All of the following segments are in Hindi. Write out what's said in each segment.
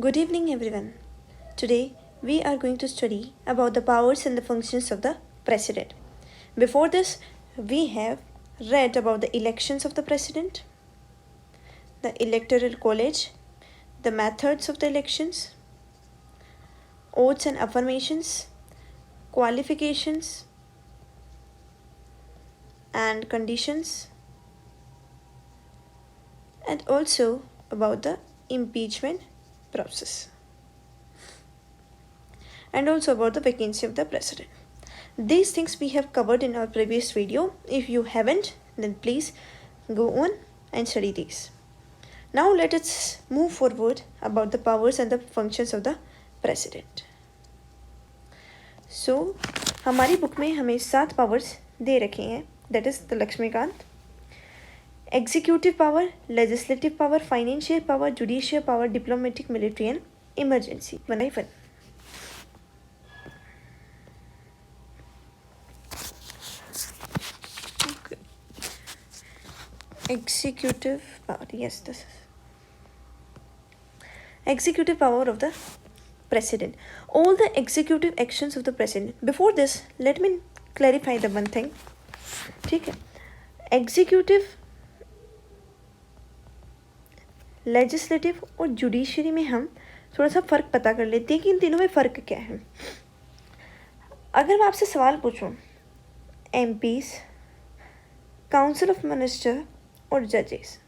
Good evening, everyone. Today we are going to study about the powers and the functions of the president. Before this, we have read about the elections of the president, the electoral college, the methods of the elections, oaths and affirmations, qualifications and conditions, and also about the impeachment process, and also about the vacancy of the president. These things we have covered in our previous video. If you haven't, then please go on and study these. Now let us move forward about the powers and the functions of the president. So हमारी बुक में हमें 7 पावर्स दे रखे हैं. That is the Laxmikant. Executive power, legislative power, financial power, judicial power, diplomatic, military and emergency. 1 by 1. Okay. Executive power. Yes, this is executive power of the president. All the executive actions of the president. Before this, let me clarify the one thing. ठीक है. Executive, लेजिस्लेटिव और जुडिशरी में हम थोड़ा सा फ़र्क पता कर लेते हैं कि इन तीनों में फ़र्क क्या है. अगर मैं आपसे सवाल पूछूं, एमपीज, काउंसिल ऑफ मिनिस्टर और जजेस,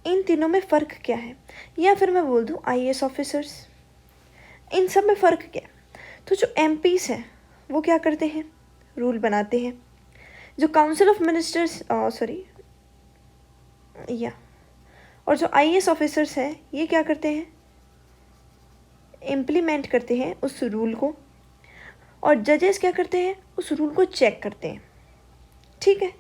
इन तीनों में फ़र्क क्या है, या फिर मैं बोल दूं आईएएस ऑफिसर्स, इन सब में फ़र्क क्या है. तो जो एमपीज हैं वो क्या करते हैं, रूल बनाते हैं. जो काउंसिल ऑफ मिनिस्टर्स और जो आईएएस ऑफिसर्स हैं ये क्या करते हैं, इम्प्लीमेंट करते हैं उस रूल को, और जजेस क्या करते हैं, उस रूल को चेक करते हैं. ठीक है.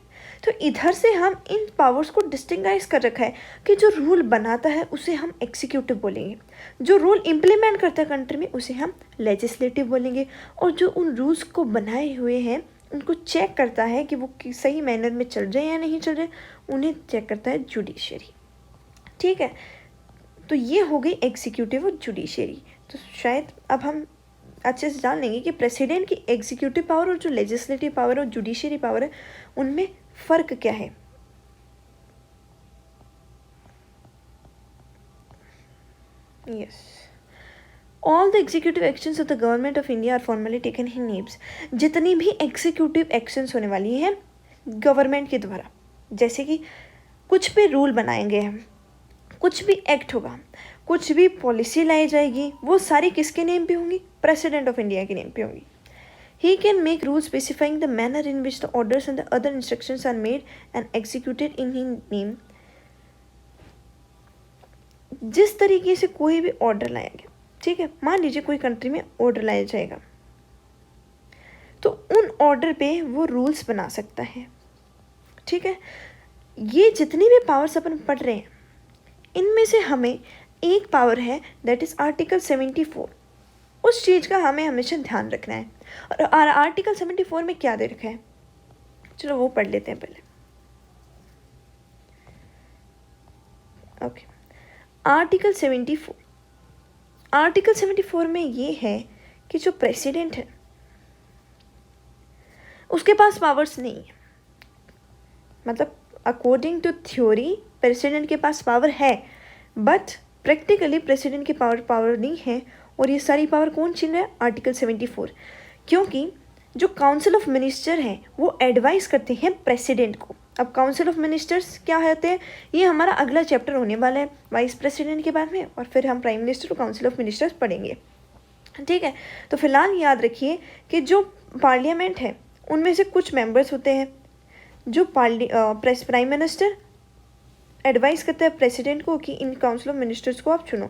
तो इधर से हम इन पावर्स को डिस्टिंगाइज कर रखा है कि जो रूल बनाता है उसे हम एग्जीक्यूटिव बोलेंगे, जो रूल इम्प्लीमेंट करता है कंट्री में उसे हम लेजिस्लेटिव बोलेंगे, और जो उन रूल्स को बनाए हुए हैं उनको चेक करता है कि वो सही मैनर में चल रहे हैं या नहीं चल रहे, उन्हें चेक करता है जुडिशरी. ठीक है. तो ये हो गई एग्जीक्यूटिव और जुडिशरी. तो शायद अब हम अच्छे से जान लेंगे कि प्रेसिडेंट की एग्जीक्यूटिव पावर और जो लेजिस्लेटिव पावर और जुडिशरी पावर है उनमें फ़र्क क्या है. Yes. All the executive actions of the government of India are formally taken in names. जितनी भी एग्जीक्यूटिव एक्शंस होने वाली हैं गवर्नमेंट के द्वारा, जैसे कि कुछ भी रूल बनाएंगे हम, कुछ भी एक्ट होगा, कुछ भी पॉलिसी लाई जाएगी, वो सारी किसके नेम पे होंगी, प्रेसिडेंट ऑफ इंडिया के नेम पे होंगी. He can make rules specifying the manner in which the orders and the other instructions are made and executed in his name. जिस तरीके से कोई भी ऑर्डर लाया गया, ठीक है, मान लीजिए कोई कंट्री में ऑर्डर लाया जाएगा, तो उन ऑर्डर पे वो रूल्स बना सकता है. ठीक है. ये जितनी भी पावर्स अपन पढ़ रहे हैं इनमें से हमें एक पावर है दैट इज आर्टिकल 74. उस चीज़ का हमें हमेशा ध्यान रखना है. और आर्टिकल 74 में क्या दे रखा है, चलो वो पढ़ लेते हैं पहले. ओके. आर्टिकल 74. आर्टिकल 74 में ये है कि जो प्रेसिडेंट है उसके पास पावर्स नहीं है. मतलब अकॉर्डिंग टू थ्योरी प्रेसिडेंट के पास पावर है, बट प्रैक्टिकली प्रेसिडेंट के पावर नहीं है. और ये सारी पावर कौन छीन रहा है, आर्टिकल 74. क्योंकि जो काउंसिल ऑफ मिनिस्टर हैं वो एडवाइस करते हैं प्रेसिडेंट को. अब काउंसिल ऑफ मिनिस्टर्स क्या होते हैं, ये हमारा अगला चैप्टर होने वाला है वाइस प्रेसिडेंट के बाद में, और फिर हम प्राइम मिनिस्टर और काउंसिल ऑफ मिनिस्टर्स पढ़ेंगे. ठीक है. तो फिलहाल याद रखिए कि जो पार्लियामेंट है उनमें से कुछ मेंबर्स होते हैं जो प्राइम मिनिस्टर एडवाइस करता है प्रेसिडेंट को कि इन काउंसिल ऑफ मिनिस्टर्स को आप चुनो.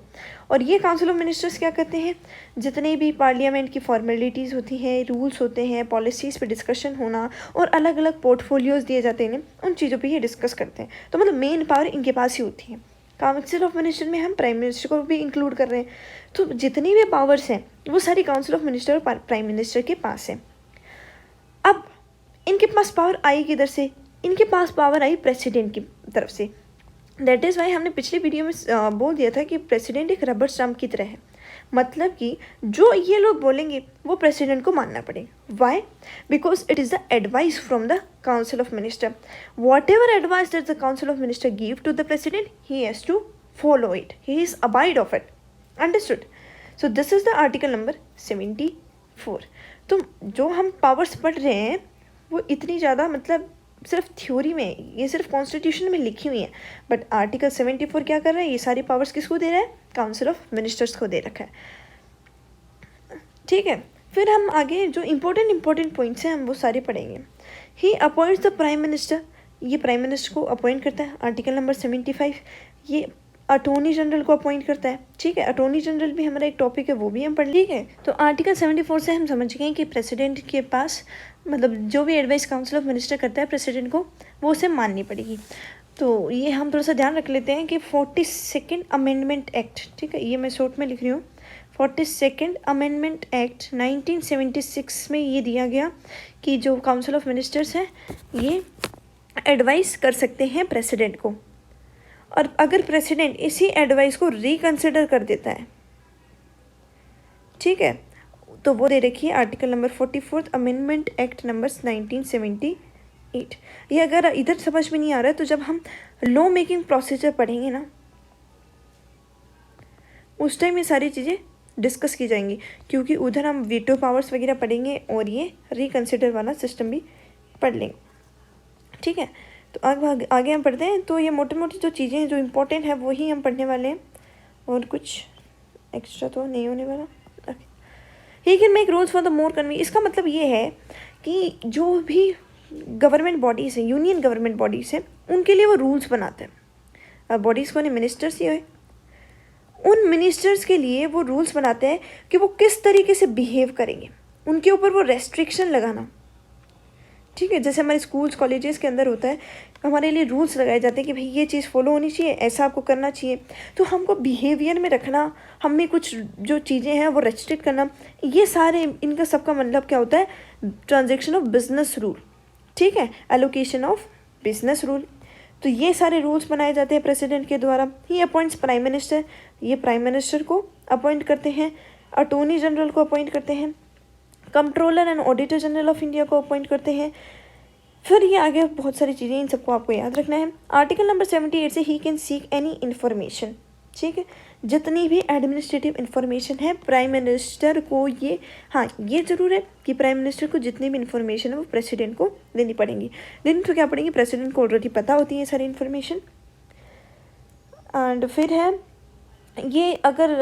और ये काउंसिल ऑफ मिनिस्टर्स क्या करते हैं, जितने भी पार्लियामेंट की फॉर्मेलिटीज़ होती हैं, रूल्स होते हैं, पॉलिसीज़ पे डिस्कशन होना और अलग अलग पोर्टफोलियोज़ दिए जाते हैं, उन चीज़ों पे ये डिस्कस करते हैं. तो मतलब मेन पावर इनके पास ही होती है. काउंसिल ऑफ मिनिस्टर में हम प्राइम मिनिस्टर को भी इंक्लूड कर रहे हैं. तो जितनी भी पावर्स हैं वो सारी काउंसिल ऑफ मिनिस्टर और प्राइम मिनिस्टर के पास है. अब इनके पास पावर आई किधर से, इनके पास पावर आई प्रेसिडेंट की तरफ से. दैट इज़ वाई हमने पिछली वीडियो में बोल दिया था कि प्रेसिडेंट एक रबर स्टाम्प की तरह है, मतलब कि जो ये लोग बोलेंगे वो प्रेसिडेंट को मानना पड़ेगा। Why? Because it is the advice from the council of minister. Whatever advice that the council of minister give to the president, he has to follow it, he is abide of it, understood? So this is the article number 74। तो जो हम पावर्स पढ़ रहे हैं वो इतनी ज़्यादा मतलब सिर्फ थ्योरी में है, ये सिर्फ कॉन्स्टिट्यूशन में लिखी हुई है, बट आर्टिकल 74 क्या कर रहा है, ये सारी पावर्स किसको दे रहा है, काउंसिल ऑफ मिनिस्टर्स को दे रखा है। ठीक है, फिर हम आगे जो इम्पोर्टेंट पॉइंट्स हैं हम वो सारे पढ़ेंगे। ही अपॉइंट्स द प्राइम मिनिस्टर, ये प्राइम मिनिस्टर को अपॉइंट करता है। आर्टिकल नंबर 75 ये अटॉर्नी जनरल को अपॉइंट करता है। ठीक है, अटॉर्नी जनरल भी हमारा एक टॉपिक है, वो भी हम पढ़ ली है। तो आर्टिकल 74 से हम समझ गए कि प्रेसिडेंट के पास मतलब जो भी एडवाइस काउंसिल ऑफ मिनिस्टर करता है प्रेसिडेंट को, वो उसे माननी पड़ेगी। तो ये हम थोड़ा सा ध्यान रख लेते हैं कि 42nd अमेंडमेंट एक्ट, ठीक है, ये मैं शॉर्ट में लिख रही हूँ, 42nd अमेंडमेंट एक्ट 1976 में ये दिया गया कि जो काउंसिल ऑफ मिनिस्टर्स हैं ये एडवाइस कर सकते हैं प्रेसिडेंट को, और अगर प्रेसिडेंट इसी एडवाइस को रिकंसिडर कर देता है, ठीक है, तो वो दे रखी है article number 44 amendment act number 1978। ये अगर इधर समझ में नहीं आ रहा है तो जब हम लॉ मेकिंग प्रोसीजर पढ़ेंगे ना उस टाइम ये सारी चीज़ें डिस्कस की जाएंगी, क्योंकि उधर हम वीटो पावर्स वगैरह पढ़ेंगे और ये रिकंसिडर वाला सिस्टम भी पढ़ लेंगे। ठीक है, तो आगे हम पढ़ते हैं। तो ये मोटी मोटी जो चीज़ें जो इम्पोर्टेंट है वही हम पढ़ने वाले हैं, और कुछ एक्स्ट्रा तो नहीं होने वाला। He can make rules for the more convenient, इसका मतलब ये है कि जो भी गवर्नमेंट बॉडीज़ हैं, यूनियन गवर्नमेंट बॉडीज़ हैं, उनके लिए वो रूल्स बनाते हैं। अब बॉडीज़ को मिनिस्टर्स ही है, उन मिनिस्टर्स के लिए वो रूल्स बनाते हैं कि वो किस तरीके से बिहेव करेंगे, उनके ऊपर वो रेस्ट्रिक्शन लगाना। ठीक है, जैसे हमारे स्कूल्स कॉलेजेस के अंदर होता है, हमारे लिए रूल्स लगाए जाते हैं कि भाई ये चीज़ फॉलो होनी चाहिए, ऐसा आपको करना चाहिए। तो हमको बिहेवियर में रखना, हमें कुछ जो चीज़ें हैं वो रेस्ट्रिक्ट करना, ये सारे इनका सबका मतलब क्या होता है, ट्रांजैक्शन ऑफ बिजनेस रूल। ठीक है, एलोकेशन ऑफ बिजनेस रूल, तो ये सारे रूल्स बनाए जाते हैं प्रेसिडेंट के द्वारा। ही अपॉइंट्स प्राइम मिनिस्टर, ये प्राइम मिनिस्टर को अपॉइंट करते हैं। अटॉर्नी जनरल को अपॉइंट करते हैं। Controller and auditor general of India को अपॉइंट करते हैं। फिर ये आगे बहुत सारी चीज़ें, इन सबको आपको याद रखना है। आर्टिकल नंबर 78 से he can seek any information, ठीक है, जितनी भी एडमिनिस्ट्रेटिव इन्फॉर्मेशन है प्राइम मिनिस्टर को ये, हाँ ये ज़रूर है कि प्राइम मिनिस्टर को जितनी भी इन्फॉर्मेशन है वो प्रेसिडेंट को देनी पड़ेंगी। देनी तो क्या पड़ेगी, प्रेसिडेंट को ऑलरेडी पता होती है सारी इन्फॉर्मेशन। एंड फिर है ये अगर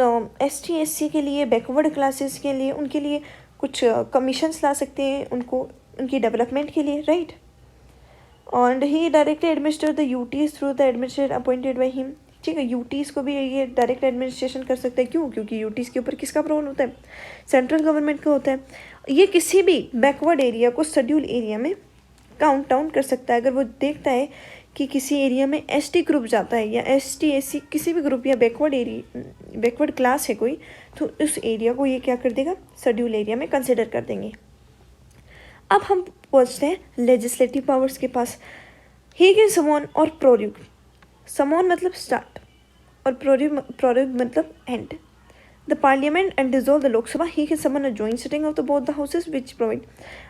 ST SC के लिए, बैकवर्ड क्लासेस के लिए, उनके लिए कुछ कमीशंस ला सकते हैं उनको, उनकी डेवलपमेंट के लिए, right. And he directly administer the UTs through the administrator appointed by him, ठीक है, यूटीज़ को भी ये डायरेक्ट एडमिनिस्ट्रेशन कर सकता है। क्यों? क्योंकि यूटीज़ के ऊपर किसका रोल होता है, सेंट्रल गवर्नमेंट का होता है। ये किसी भी बैकवर्ड एरिया को शेड्यूल एरिया में काउंट डाउन कर सकता है। अगर वो देखता है कि किसी एरिया में ST ग्रुप जाता है या ST SC किसी भी ग्रुप या बैकवर्ड क्लास है कोई, तो उस एरिया को ये क्या कर देगा, शेड्यूल एरिया में कंसिडर कर देंगे। अब हम पहुँचते हैं लेजिस्लेटिव पावर्स के पास। ही कैन समन और प्रोड्यूक, समन मतलब स्टार्ट और प्रोड्यूक मतलब end the parliament and dissolve the Lok Sabha. He can summon a joint sitting of the both the houses which provide,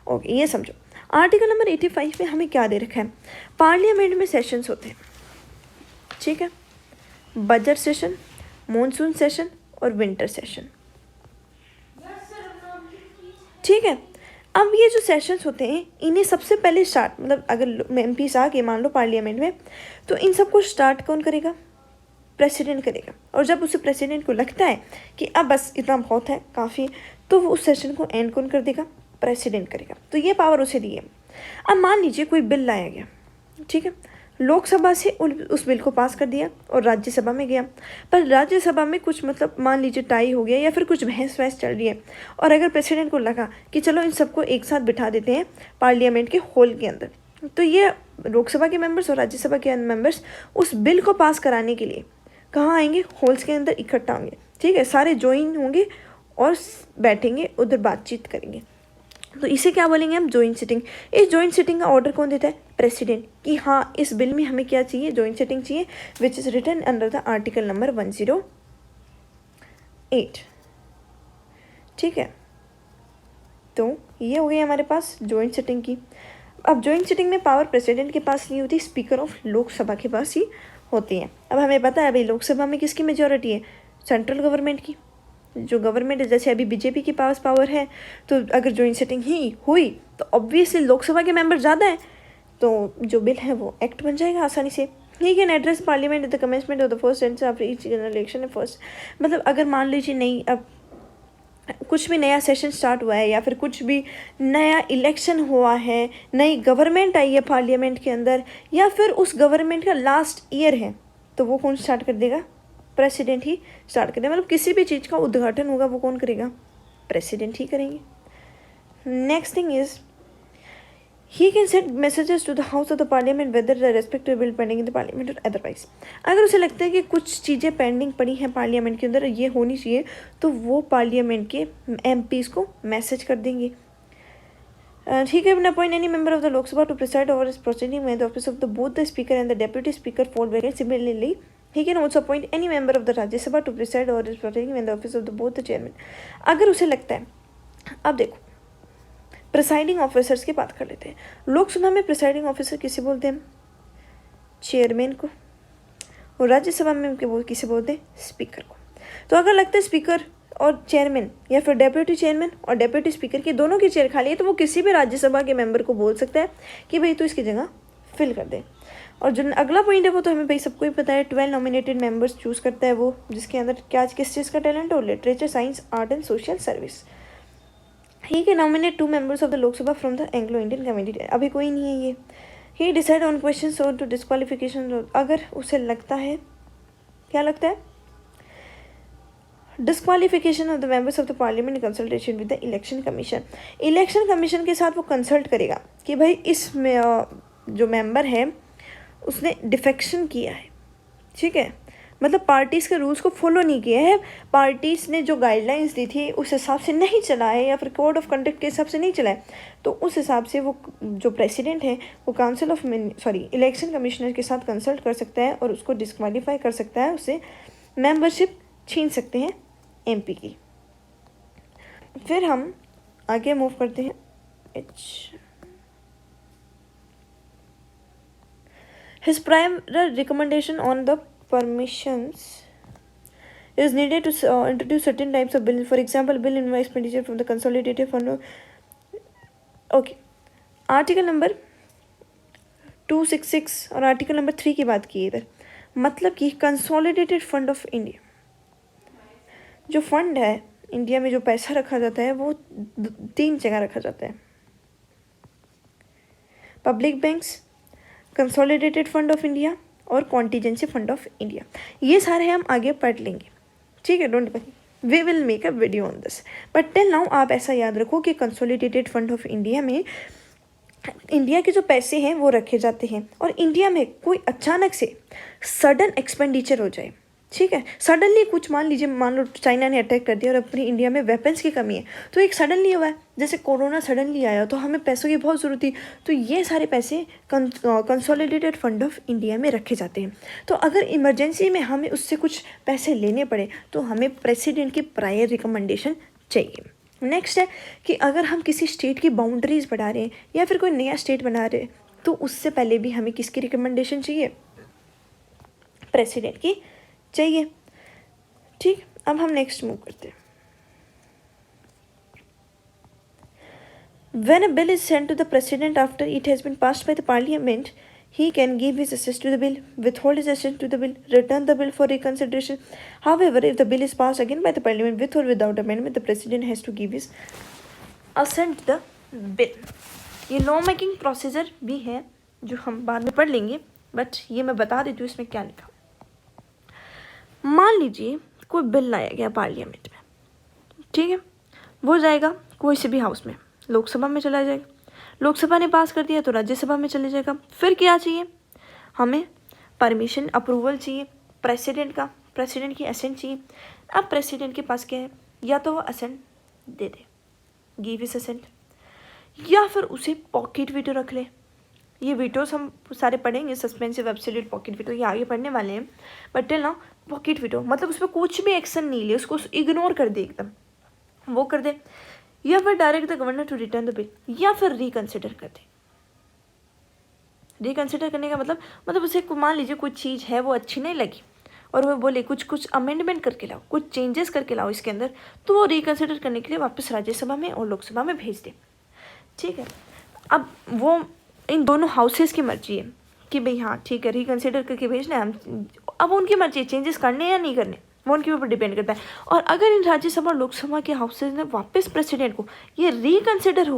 okay ये समझो। आर्टिकल नंबर 85 में हमें क्या दे रखा है, पार्लियामेंट में सेशंस होते हैं, ठीक है, बजट सेशन, मॉनसून सेशन और विंटर सेशन, ठीक है। अब ये जो सेशंस होते हैं इन्हें सबसे पहले स्टार्ट, मतलब अगर MPs आ गए मान लो पार्लियामेंट में, तो इन सबको स्टार्ट कौन करेगा, प्रेसिडेंट करेगा। और जब उसे प्रेसिडेंट को लगता है कि अब बस इतना बहुत है, काफ़ी, तो वो उस सेशन को एंड कौन कर देगा, प्रेसिडेंट करेगा। तो ये पावर उसे दी है। अब मान लीजिए कोई बिल लाया गया, ठीक है, लोकसभा से उस बिल को पास कर दिया और राज्यसभा में गया, पर राज्यसभा में कुछ मतलब मान लीजिए टाई हो गया या फिर कुछ बहस वहस चल रही है, और अगर प्रेसिडेंट को लगा कि चलो इन सबको एक साथ बिठा देते हैं पार्लियामेंट के हॉल के अंदर, तो ये लोकसभा के मेंबर्स और राज्यसभा के मेंबर्स उस बिल को पास कराने के लिए कहाँ आएंगे, हॉल्स के अंदर इकट्ठा होंगे, ठीक है, सारे ज्वाइन होंगे और बैठेंगे, उधर बातचीत करेंगे। तो इसे क्या बोलेंगे हम, जॉइंट सिटिंग। इस जॉइंट सिटिंग का ऑर्डर कौन देता है, प्रेसिडेंट, कि हाँ इस बिल में हमें क्या चाहिए, जॉइंट सिटिंग चाहिए, which is written under the article number 108। ठीक है, तो ये हो गई हमारे पास जॉइंट सिटिंग की। अब जॉइंट सिटिंग में पावर प्रेसिडेंट के पास नहीं होती, स्पीकर ऑफ लोकसभा के पास ही होती है। अब हमें पता है भाई लोकसभा में किसकी मेजोरिटी है, सेंट्रल गवर्नमेंट की। जो गवर्नमेंट है, जैसे अभी बीजेपी के पास पावर है, तो अगर जॉइंट सिटिंग ही हुई तो ऑब्वियसली लोकसभा के मेंबर ज़्यादा हैं, तो जो बिल है वो एक्ट बन जाएगा आसानी से। He can address parliament at the commencement of the first sentence after each election first. मतलब अगर मान लीजिए नहीं, अब कुछ भी नया सेशन स्टार्ट हुआ है या फिर कुछ भी नया इलेक्शन हुआ है, नई गवर्नमेंट आई है पार्लियामेंट के अंदर, या फिर उस गवर्नमेंट का लास्ट ईयर है, तो वो कौन स्टार्ट कर देगा, प्रेसिडेंट ही स्टार्ट कर देगा। मतलब किसी भी चीज़ का उद्घाटन होगा वो कौन करेगा, प्रेसिडेंट ही करेंगे। Next thing is he can send messages to the house of the parliament whether the respective bill pending in the parliament और अदरवाइज। अगर उसे लगता है कि कुछ चीज़ें पेंडिंग पड़ी हैं पार्लियामेंट के अंदर, ये होनी चाहिए, तो वो पार्लियामेंट के MPs को मैसेज कर देंगे। He can appoint any member of the Lok Sabha to preside over his proceeding when the office of the both the speaker and the deputy speaker fall vacant. Similarly, he can also appoint any member of the Rajya Sabha to preside over his proceeding when the office of the both the chairman. अगर उसे लगता है, अब देखो प्रिसाइडिंग ऑफिसर्स की बात कर लेते हैं। लोकसभा में प्रिसाइडिंग ऑफिसर किसे बोलते हैं, चेयरमैन को, और राज्यसभा में किसे बोलते हैं, स्पीकर को। तो अगर लगता है स्पीकर और चेयरमैन या फिर डेप्यूटी चेयरमैन और डेप्यूटी स्पीकर की दोनों की चेयर खाली है, तो वो किसी भी राज्यसभा के मेंबर को बोल सकता है कि भाई तू इसकी जगह फिल कर दे। और जो अगला पॉइंट है वो तो हमें भाई सबको ही पता है, 12 नॉमिनेटेड मेंबर्स चूज करता है वो, जिसके अंदर क्या किस चीज़ का टैलेंट हो, literature, science, art and social service. He can nominate 2 members of the Lok Sabha from the Anglo Indian community. अभी कोई नहीं है ये। ही डिसाइड ऑन क्वेश्चन और टू डिस्क्वालिफिकेशन। अगर उसे लगता है, क्या लगता है, disqualification of the members of the parliament in consultation with the election commission. Election commission के साथ वो कंसल्ट करेगा कि भाई इस जो मेंबर है उसने डिफेक्शन किया है, ठीक है, मतलब पार्टीज़ के रूल्स को फॉलो नहीं किया है, पार्टीज़ ने जो गाइडलाइंस दी थी उस हिसाब से नहीं चला है, या फिर कोड ऑफ कंडक्ट के हिसाब से नहीं चला है, तो उस हिसाब से वो जो प्रेसिडेंट है वो काउंसिल ऑफ इलेक्शन कमिश्नर के साथ कंसल्ट कर सकता है और उसको डिस्क्वालीफाई कर सकता है, उससे मेंबरशिप छीन सकते हैं MP की। फिर हम आगे मूव करते हैं His prior recommendation on the permissions is needed to introduce certain types of bill. For example, bill invoice expenditure from the consolidated fund. Okay, article number 266 और आर्टिकल नंबर 3 की बात की इधर, मतलब कि कंसोलिडेटेड फंड ऑफ इंडिया, जो फंड है इंडिया में, जो पैसा रखा जाता है वो 3 जगह रखा जाता है, public banks, consolidated fund of India और कॉन्टीजेंसी फंड ऑफ इंडिया। ये सारे हम आगे पढ़ लेंगे, ठीक है, don't worry, we will make a video on this, but till now आप ऐसा याद रखो कि कंसोलिडेटेड फंड ऑफ इंडिया में इंडिया के जो पैसे हैं वो रखे जाते हैं, और इंडिया में कोई अचानक से सडन एक्सपेंडिचर हो जाए, ठीक है, सडनली कुछ मान लीजिए, मान लो चाइना ने अटैक कर दिया और अपनी इंडिया में वेपन्स की कमी है, तो एक सडनली हुआ है, जैसे कोरोना सडनली आया तो हमें पैसों की बहुत ज़रूरत थी, तो ये सारे पैसे कंसोलिडेटेड फंड ऑफ इंडिया में रखे जाते हैं। तो अगर इमरजेंसी में हमें उससे कुछ पैसे लेने पड़े तो हमें प्रेसिडेंट की प्रायर रिकमेंडेशन चाहिए। नेक्स्ट है कि अगर हम किसी स्टेट की बाउंड्रीज बढ़ा रहे हैं या फिर कोई नया स्टेट बना रहे हैं, तो उससे पहले भी हमें किसकी रिकमेंडेशन चाहिए, प्रेसिडेंट की चाहिए, ठीक। अब हम नेक्स्ट मूव करते हैं। When a bill is sent to the president after it has been passed by the parliament, he can give his assent to the bill, withhold his assent to the bill, return the bill for reconsideration. However, if the bill is passed again by the parliament with or without amendment, the president has to give his assent to the bill. ये लॉ मेकिंग प्रोसीजर भी है जो हम बाद में पढ़ लेंगे, बट ये मैं बता देती हूँ इसमें क्या लिखा। मान लीजिए कोई बिल लाया गया पार्लियामेंट में, ठीक है, वो जाएगा कोई से भी हाउस में, लोकसभा में चला जाएगा, लोकसभा ने पास कर दिया तो राज्यसभा में चले जाएगा। फिर क्या चाहिए, हमें परमिशन, अप्रूवल चाहिए प्रेसिडेंट का, प्रेसिडेंट की असेंट चाहिए। अब प्रेसिडेंट के पास क्या है, या तो वो असेंट दे दे, गिव हिज असेंट, या फिर उसे पॉकेट वीटो रख ले। ये वीटोस हम सारे पढ़ेंगे, सस्पेंसिव, एब्सोल्यूट, पॉकेट वीटो, ये आगे पढ़ने वाले हैं। But till now pocket veto मतलब उस पर कुछ भी एक्शन नहीं ले, उसको इग्नोर कर दे, एकदम वो कर दे, या फिर direct the governor to return the bill, या फिर रिकन्सिडर कर दे। रिकन्सिडर करने का मतलब उसे मान लीजिए कुछ चीज़ है वो अच्छी नहीं लगी और वो बोले कुछ अमेंडमेंट करके लाओ, कुछ चेंजेस करके लाओ इसके अंदर, तो वो रिकन्सिडर करने के लिए वापस राज्यसभा में और लोकसभा में भेज दे। ठीक है, अब वो इन दोनों हाउसेस की मर्जी है कि भाई हाँ ठीक है रिकन्सिडर करके भेजना है, हम अब उनकी मर्जी है चेंजेस करने या नहीं करने, वो उनके ऊपर डिपेंड करता है। और अगर इन राज्यसभा और लोकसभा के हाउसेज ने वापस प्रेसिडेंट को ये रिकन्सिडर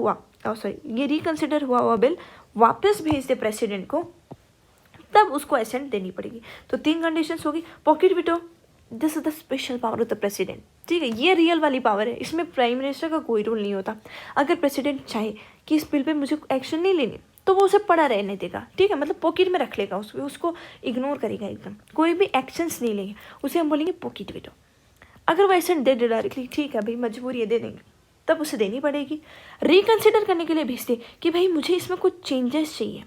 हुआ बिल वापस भेज दे प्रेसिडेंट को, तब उसको असेंट देनी पड़ेगी। तो 3 कंडीशंस होगी। Pocket veto, this is the special power of the president. ठीक है, ये रियल वाली पावर है, इसमें प्राइम मिनिस्टर का कोई रोल नहीं होता। अगर प्रेसिडेंट चाहे कि इस बिल पे मुझे एक्शन नहीं लेनी तो वो उसे पड़ा रहने देगा। ठीक है, मतलब पॉकेट में रख लेगा, उसको इग्नोर करेगा, एकदम कोई भी एक्शंस नहीं लेंगे, उसे हम बोलेंगे पॉकेट वीटो। अगर वो एसेंट दे डायरेक्टली, ठीक है भाई मजबूरी है दे देंगे, तब उसे देनी पड़ेगी। रिकन्सिडर करने के लिए भेजते कि भाई मुझे इसमें कुछ चेंजेस चाहिए,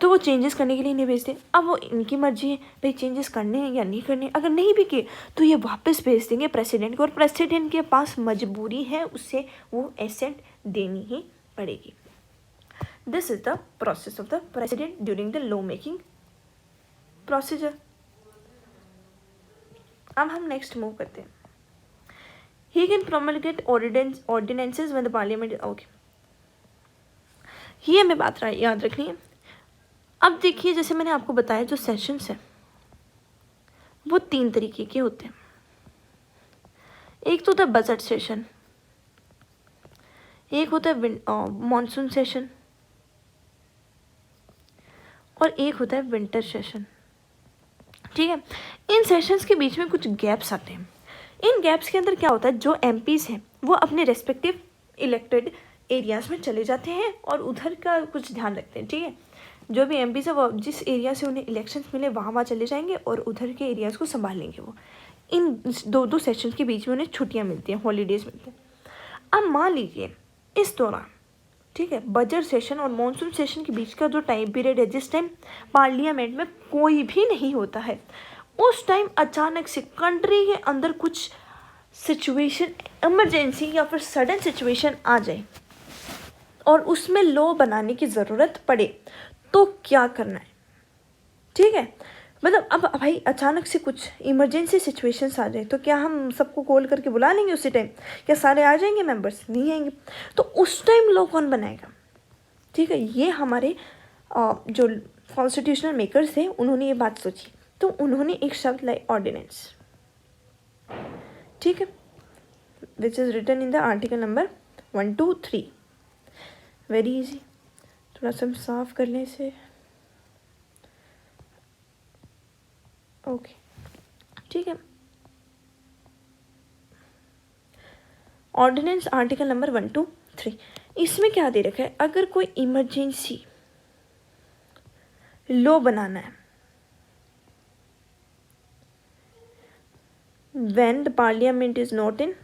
तो वो चेंजेस करने के लिए नहीं भेजते। अब वो इनकी मर्जी है भाई चेंजेस करने हैं या नहीं करने, अगर नहीं भी किए तो ये वापस भेज देंगे प्रेसिडेंट को, और प्रेसिडेंट के पास मजबूरी है, उससे वो एसेंट देनी ही पड़ेगी। This is the process of the president during the law making procedure. अब हम नेक्स्ट मूव करते हैं। He can promulgate ordinances when the parliament, okay, ये हमें बात याद रखनी है। अब देखिए जैसे मैंने आपको बताया जो सेशंस हैं वो 3 तरीके के होते हैं। एक तो होता है बजट सेशन, एक होता है मॉनसून सेशन, और एक होता है विंटर सेशन। ठीक है, इन सेशंस के बीच में कुछ गैप्स आते हैं। इन गैप्स के अंदर क्या होता है, जो एमपीज हैं वो अपने रेस्पेक्टिव इलेक्टेड एरियाज में चले जाते हैं और उधर का कुछ ध्यान रखते हैं। ठीक है, जो भी एमपीज है वो जिस एरिया से उन्हें इलेक्शंस मिले वहाँ चले जाएंगे और उधर के एरियाज़ को संभालेंगे। वो इन 2 सेशंस के बीच में उन्हें छुट्टियाँ मिलती हैं, हॉलीडेज मिलते हैं। अब मान लीजिए इस दौरान, ठीक है, बजट सेशन और मॉनसून सेशन के बीच का जो टाइम पीरियड है, जिस टाइम पार्लियामेंट में कोई भी नहीं होता है, उस टाइम अचानक से कंट्री के अंदर कुछ सिचुएशन, इमरजेंसी या फिर सडन सिचुएशन आ जाए और उसमें लॉ बनाने की ज़रूरत पड़े, तो क्या करना है। ठीक है, मतलब अब भाई अचानक से कुछ इमरजेंसी सिचुएशंस आ जाए तो क्या हम सबको कॉल करके बुला लेंगे उसी टाइम, क्या सारे आ जाएंगे मेंबर्स, नहीं आएंगे, तो उस टाइम लॉ कौन बनाएगा। ठीक है, ये हमारे जो कॉन्स्टिट्यूशनल मेकर्स थे उन्होंने ये बात सोची, तो उन्होंने एक शब्द लाई ऑर्डिनेंस। ठीक है, which is written in the article number 1, 2, 3। Very easy, थोड़ा सा हम साफ कर लें इसे। ओके, ठीक है, ऑर्डिनेंस आर्टिकल नंबर 1, 2, 3, इसमें क्या दे रखा है, अगर कोई इमरजेंसी लॉ बनाना है, when the parliament is not in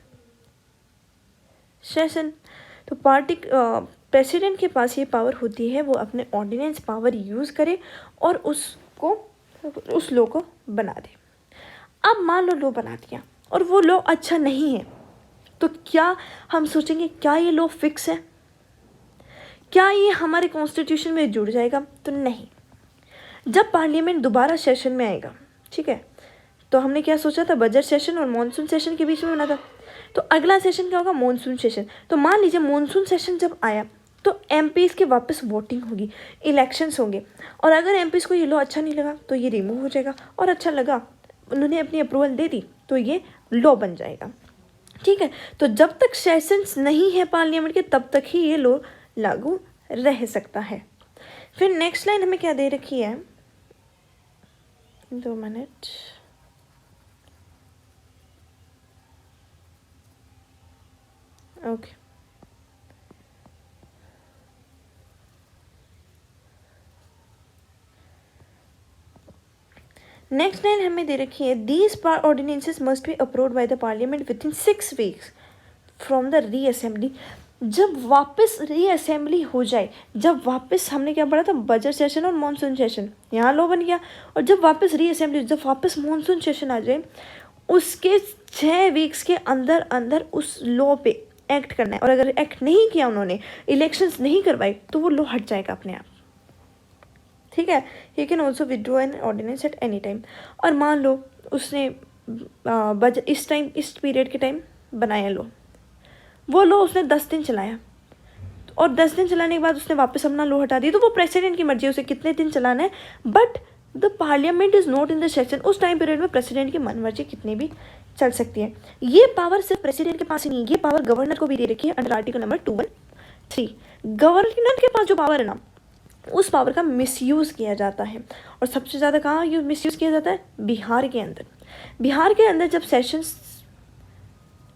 session, तो प्रेसिडेंट के पास ये पावर होती है, वो अपने ऑर्डिनेंस पावर यूज़ करे और उस लॉ को बना दे। अब मान लो लॉ बना दिया और वो लॉ अच्छा नहीं है, तो क्या हम सोचेंगे क्या ये लॉ फिक्स है, क्या ये हमारे कॉन्स्टिट्यूशन में जुड़ जाएगा, तो नहीं। जब पार्लियामेंट दोबारा सेशन में आएगा, ठीक है, तो हमने क्या सोचा था, बजट सेशन और मॉनसून सेशन के बीच में बना था, तो अगला सेशन क्या होगा, मॉनसून सेशन। तो मान लीजिए मॉनसून सेशन जब आया तो एमपीज़ की वापस वोटिंग होगी, इलेक्शंस होंगे, और अगर एमपीज़ को ये लॉ अच्छा नहीं लगा तो ये रिमूव हो जाएगा, और अच्छा लगा, उन्होंने अपनी अप्रूवल दे दी, तो ये लॉ बन जाएगा। ठीक है, तो जब तक सेशंस नहीं है पार्लियामेंट के तब तक ही ये लॉ लागू रह सकता है। फिर नेक्स्ट लाइन हमें क्या दे रखी है, 2 मिनट, ओके, नेक्स्ट लाइन हमें दे रखी है, these ordinances must be approved by the parliament with in 6 weeks from the reassembly. जब वापस रीअसेंबली हो जाए, जब वापस हमने क्या पढ़ा था, बजट सेशन और मानसून सेशन, यहाँ लॉ बन गया। और जब वापस रीअसेंबली, जब वापस मानसून सेशन आ जाए, उसके 6 वीक्स के अंदर अंदर उस लॉ पे एक्ट करना है। और अगर एक्ट नहीं किया उन्होंने, इलेक्शंस नहीं करवाए, तो वो लॉ हट जाएगा अपने आप। ठीक है, he can also withdraw an ordinance at any time. और मान लो उसने बजट इस पीरियड के टाइम बनाया लॉ, वो लॉ उसने 10 दिन चलाया, और 10 दिन चलाने के बाद उसने वापस अपना लॉ हटा दिया, तो वो प्रेसिडेंट की मर्जी है उसे कितने दिन चलाना है। But the parliament is not in the session. उस टाइम पीरियड में प्रेसिडेंट की मन मर्जी कितनी भी चल सकती है। ये पावर सिर्फ प्रेसिडेंट के पास ही नहीं है, ये पावर गवर्नर को भी दे रखी है अंडर आर्टिकल नंबर 213। गवर्नर के पास जो पावर है ना, उस पावर का मिसयूज़ किया जाता है। और सबसे ज़्यादा कहाँ मिसयूज़ किया जाता है? बिहार के अंदर। बिहार के अंदर जब सेशंस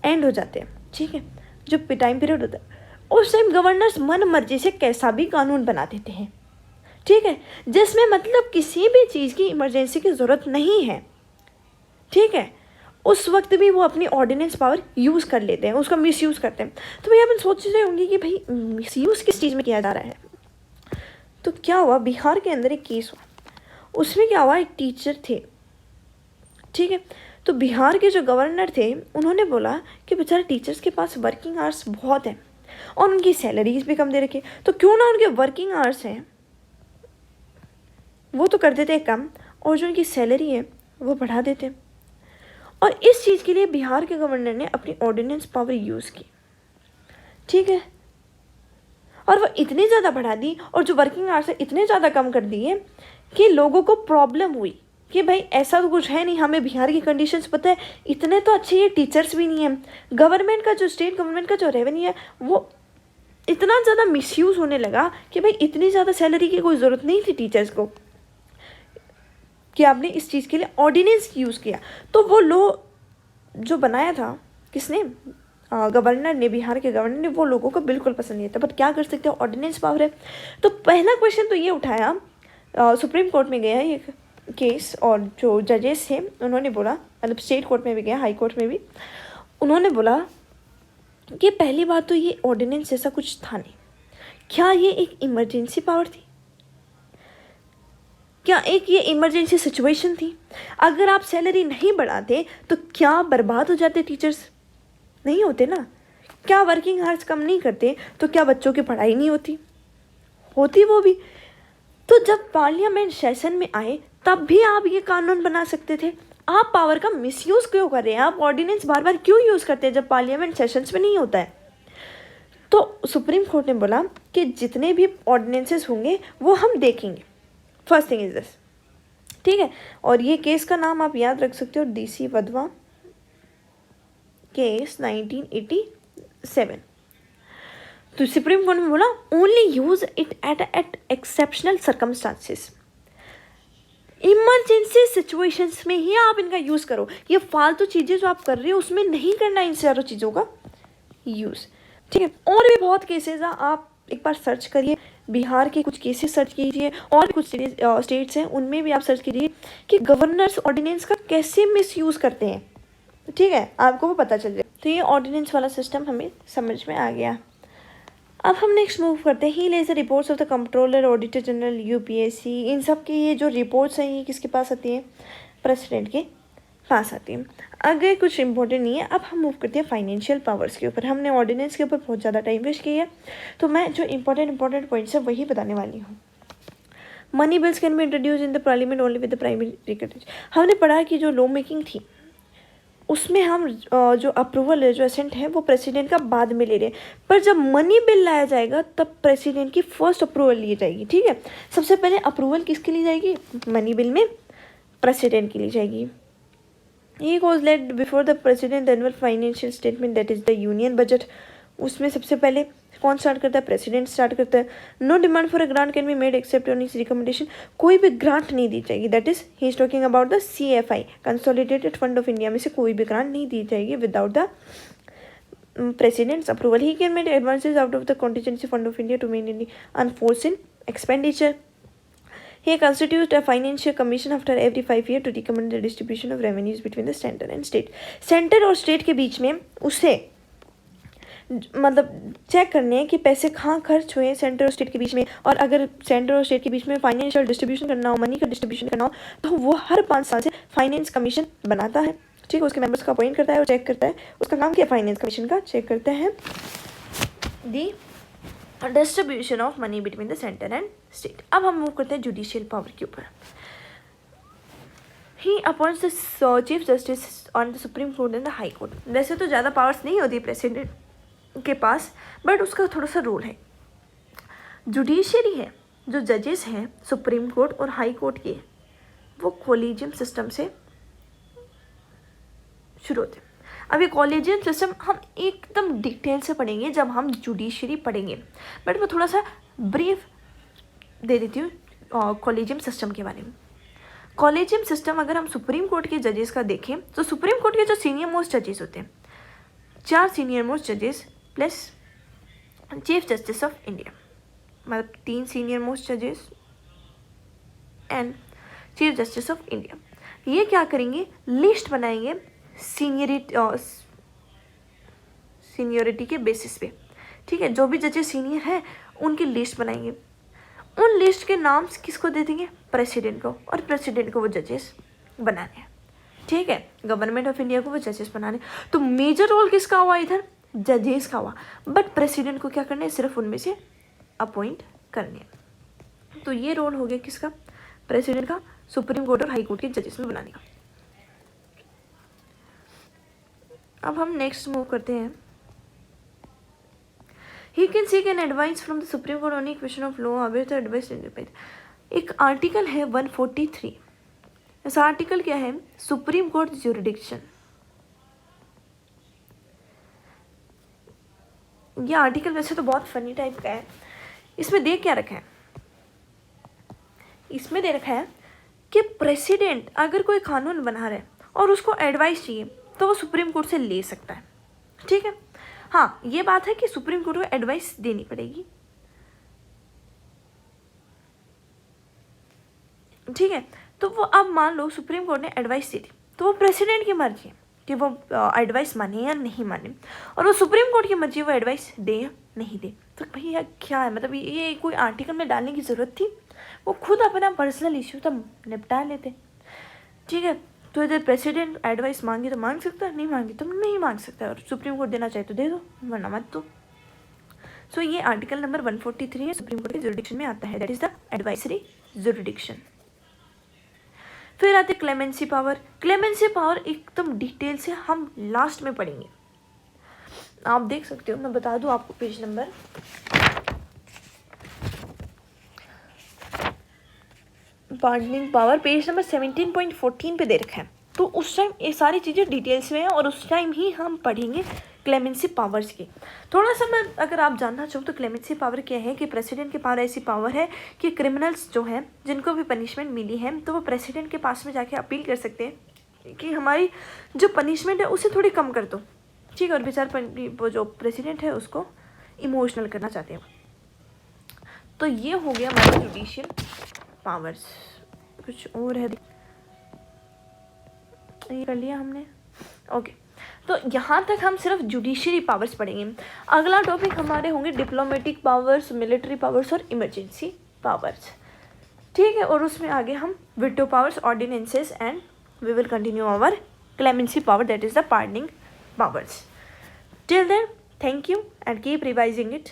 एंड हो जाते हैं, ठीक है, जो टाइम पीरियड होता है, उस टाइम गवर्नर्स मन मर्जी से कैसा भी कानून बना देते हैं, ठीक है, जिसमें मतलब किसी भी चीज़ की इमरजेंसी की ज़रूरत नहीं है, ठीक है, उस वक्त भी वो अपनी ऑर्डिनेंस पावर यूज़ कर लेते हैं, उसका मिसयूज़ करते हैं। तो भैया अपन सोच रहे होंगे कि भाई मिसयूज़ किस चीज़ में किया जा रहा है। तो क्या हुआ, बिहार के अंदर एक केस हुआ, उसमें क्या हुआ, एक टीचर थे, ठीक है, तो बिहार के जो गवर्नर थे उन्होंने बोला कि बेचारे टीचर्स के पास वर्किंग आवर्स बहुत हैं और उनकी सैलरीज भी कम दे रखी, तो क्यों ना उनके वर्किंग आवर्स हैं वो तो कर देते हैं कम, और जो उनकी सैलरी है वो बढ़ा देते हैं। और इस चीज़ के लिए बिहार के गवर्नर ने अपनी ऑर्डिनेंस पावर यूज़ की, ठीक है, और वो इतनी ज़्यादा बढ़ा दी और जो वर्किंग आवर्स है इतने ज़्यादा कम कर दिए कि लोगों को प्रॉब्लम हुई कि भाई ऐसा तो कुछ है नहीं, हमें बिहार की कंडीशंस पता है, इतने तो अच्छे ये टीचर्स भी नहीं हैं, गवर्नमेंट का जो स्टेट गवर्नमेंट का जो रेवेन्यू है वो इतना ज़्यादा मिसयूज़ होने लगा कि भाई इतनी ज़्यादा सैलरी की कोई ज़रूरत नहीं थी टीचर्स को, कि आपने इस चीज़ के लिए ऑर्डिनेंस यूज़ किया। तो वो लॉ जो बनाया था किसने, गवर्नर ने, बिहार के गवर्नर ने, वो लोगों को बिल्कुल पसंद नहीं था। बट क्या कर सकते हैं, ऑर्डिनेंस पावर है। तो पहला क्वेश्चन तो ये उठाया, सुप्रीम कोर्ट में गया ये केस, और जो जजेस थे उन्होंने बोला, मतलब स्टेट कोर्ट में भी गया, हाई कोर्ट में भी, उन्होंने बोला कि पहली बात तो ये ऑर्डिनेंस जैसा कुछ था नहीं। क्या ये एक इमरजेंसी पावर थी? क्या एक ये इमरजेंसी सिचुएशन थी? अगर आप सैलरी नहीं बढ़ाते तो क्या बर्बाद हो जाते टीचर्स? नहीं होते ना। क्या वर्किंग आवर्स कम नहीं करते तो क्या बच्चों की पढ़ाई नहीं होती? होती वो भी। तो जब पार्लियामेंट सेशन में आए तब भी आप ये कानून बना सकते थे। आप पावर का मिसयूज़ क्यों कर रहे हैं? आप ऑर्डिनेंस बार बार क्यों यूज़ करते हैं जब पार्लियामेंट सेशंस में नहीं होता है? तो सुप्रीम कोर्ट ने बोला कि जितने भी ऑर्डिनेंसेस होंगे वो हम देखेंगे। फर्स्ट थिंग इज दिस, ठीक है। और ये केस का नाम आप याद रख सकते हो, DC वधवा केस 1987। तो सुप्रीम कोर्ट ने बोला only use it at exceptional circumstances, emergency situations में ही आप इनका यूज़ करो। ये फालतू चीज़ें जो आप कर रहे हो उसमें नहीं करना इन सारों चीज़ों का यूज़, ठीक है। और भी बहुत केसेस हैं, आप एक बार सर्च करिए, बिहार के कुछ केसेस सर्च कीजिए, और भी कुछ स्टेट्स हैं उनमें भी आप सर्च कीजिए कि गवर्नर्स ऑर्डिनेंस का कैसे मिसयूज़ करते हैं, ठीक है, आपको वो पता चल जाए। तो ये ऑर्डिनेंस वाला सिस्टम हमें समझ में आ गया। अब हम नेक्स्ट मूव करते हैं, he lays the reports of the controller, auditor general, UPSC, इन सब की ये जो रिपोर्ट्स हैं ये किसके पास आती हैं? प्रेसिडेंट के पास आती हैं। अगर कुछ इंपॉर्टेंट नहीं है, अब हम मूव करते हैं फाइनेंशियल पावर्स के ऊपर। हमने ऑर्डिनेंस के ऊपर बहुत ज़्यादा टाइम वेस्ट किया है, तो मैं जो इंपॉर्टेंट पॉइंट्स है वही बताने वाली हूँ। Money bills can be introduce in the parliament only with the primary. हमने पढ़ा कि जो लॉ मेकिंग थी उसमें हम जो अप्रूवल है, जो असेंट है, वो प्रेसिडेंट का बाद में ले रहे हैं, पर जब मनी बिल लाया जाएगा तब प्रेसिडेंट की फर्स्ट अप्रूवल ली जाएगी, ठीक है। सबसे पहले अप्रूवल किसके लिए जाएगी? मनी बिल में प्रेसिडेंट की ली जाएगी। ये goes laid before the president annual financial statement, that is the union budget. उसमें सबसे पहले कौन स्टार्ट करता है? प्रेसिडेंट स्टार्ट करता है। No demand for a grant can be made except on his recommendation, कोई भी ग्रांट नहीं दी जाएगी। That is he is talking about the CFI, consolidated fund of India में से कोई भी ग्रांट नहीं दी जाएगी without the president's approval. He can made advances out of the contingency fund of India to made any unforeseen expenditure. He constitutes a financial commission after every 5 years to recommend the distribution of revenues between the center and state. Centre और स्टेट के बीच में उसे मतलब चेक करने हैं कि पैसे कहाँ खर्च हुए सेंटर और स्टेट के बीच में, और अगर सेंटर और स्टेट के बीच में फाइनेंशियल डिस्ट्रीब्यूशन करना हो, मनी का डिस्ट्रीब्यूशन करना हो, तो वो हर 5 साल से फाइनेंस कमीशन बनाता है। ठीक है, उसके मेंबर्स का अपॉइंट करता है और चेक करता है, उसका नाम क्या है, फाइनेंस कमीशन का, चेक करते हैं the distribution of money between the centre and state. अब हम मूव करते हैं जुडिशियल पावर के ऊपर। He appoints the chief justice on the supreme court and the high court. वैसे तो ज़्यादा पावर्स नहीं होती प्रेसिडेंट के पास, बट उसका थोड़ा सा रोल है। जुडिशरी है, जो जजेस हैं सुप्रीम कोर्ट और हाई कोर्ट के, वो कॉलेजियम सिस्टम से शुरू होते हैं। अब ये कॉलेजियम सिस्टम हम एकदम डिटेल से पढ़ेंगे जब हम जुडिशरी पढ़ेंगे, बट मैं थोड़ा सा ब्रीफ दे देती हूँ कॉलेजियम सिस्टम के बारे में। कॉलेजियम सिस्टम अगर हम सुप्रीम कोर्ट के जजेस का देखें तो सुप्रीम कोर्ट के जो सीनियर मोस्ट जजेस होते हैं, 4 सीनियर मोस्ट जजेस plus chief justice of India, मतलब 3 सीनियर मोस्ट जजेस and chief justice of India. ये क्या करेंगे, लिस्ट बनाएंगे सीनियरिटी के बेसिस पे। ठीक है, जो भी जजेस सीनियर हैं उनकी लिस्ट बनाएंगे, उन लिस्ट के नाम किसको दे देंगे, प्रेसिडेंट को, और प्रेसिडेंट को वो जजेस बनाने हैं। ठीक है, गवर्नमेंट ऑफ इंडिया को वो जजेस बनाने। तो मेजर रोल किसका हुआ इधर, जजेस का हुआ, बट प्रेसिडेंट को क्या करना है, सिर्फ उनमें से अपॉइंट करने हैं। तो ये रोल हो गया किसका, प्रेसिडेंट का, सुप्रीम कोर्ट और हाई कोर्ट के जजेस में बनाने का। अब हम नेक्स्ट मूव करते हैं। He can seek an advice from the Supreme Court on any question of law where the advice is independent। एक आर्टिकल है 143। इस आर्टिकल क्या है, सुप्रीम कोर्ट ज्यूरिडिक्शन। ये आर्टिकल वैसे तो बहुत फनी टाइप का है। इसमें दे क्या रखा है, इसमें दे रखा है कि प्रेसिडेंट अगर कोई कानून बना रहा है और उसको एडवाइस चाहिए तो वो सुप्रीम कोर्ट से ले सकता है। ठीक है, हाँ ये बात है कि सुप्रीम कोर्ट को एडवाइस देनी पड़ेगी। ठीक है, तो वो अब मान लो सुप्रीम कोर्ट ने एडवाइस दी थी, तो वो प्रेसिडेंट की मर्जी है कि वो एडवाइस माने या नहीं माने, और वो सुप्रीम कोर्ट की मर्जी वो एडवाइस दे या नहीं दे। तो भैया क्या है, मतलब ये कोई आर्टिकल में डालने की ज़रूरत थी, वो खुद अपना पर्सनल इश्यू तब निपटा लेते। ठीक है, तो इधर प्रेसिडेंट एडवाइस मांगे तो मांग सकता है, नहीं मांगे तो नहीं मांग सकता, और सुप्रीम कोर्ट देना चाहे तो दे दो, वरना मत दो। सो ये आर्टिकल नंबर 143 है, सुप्रीम कोर्ट के जुरिडिक्शन में आता है, that is the advisory jurisdiction. फिर आते क्लेमेंसी पावर। क्लेमेंसी पावर एकदम डिटेल से हम लास्ट में पढ़ेंगे, आप देख सकते हो, मैं बता दूं आपको page number pardoning power page number 17.14 पे दे रखा है। तो उस टाइम ये सारी चीज़ें डिटेल्स में हैं और उस टाइम ही हम पढ़ेंगे क्लेमेंसी पावर्स की। थोड़ा सा मैं अगर आप जानना चाहो तो क्लेमेंसी पावर क्या है कि प्रेसिडेंट के पावर ऐसी पावर है कि क्रिमिनल्स जो हैं जिनको भी पनिशमेंट मिली है तो वो प्रेसिडेंट के पास में जाके अपील कर सकते हैं कि हमारी जो पनिशमेंट है उसे थोड़ी कम कर दो। ठीक है, और बेचारा वो जो प्रेसिडेंट है उसको इमोशनल करना चाहते हैं। तो ये हो गया हमारा जुडिशियल पावर्स। कुछ और है, ये कर लिया हमने। ओके, तो यहाँ तक हम सिर्फ जुडिशरी पावर्स पढ़ेंगे। अगला टॉपिक हमारे होंगे डिप्लोमेटिक पावर्स, मिलिट्री पावर्स और इमरजेंसी पावर्स। ठीक है, और उसमें आगे हम veto powers, ordinances and we will continue our clemency power, that is the pardoning powers. Till then, thank you and keep revising it.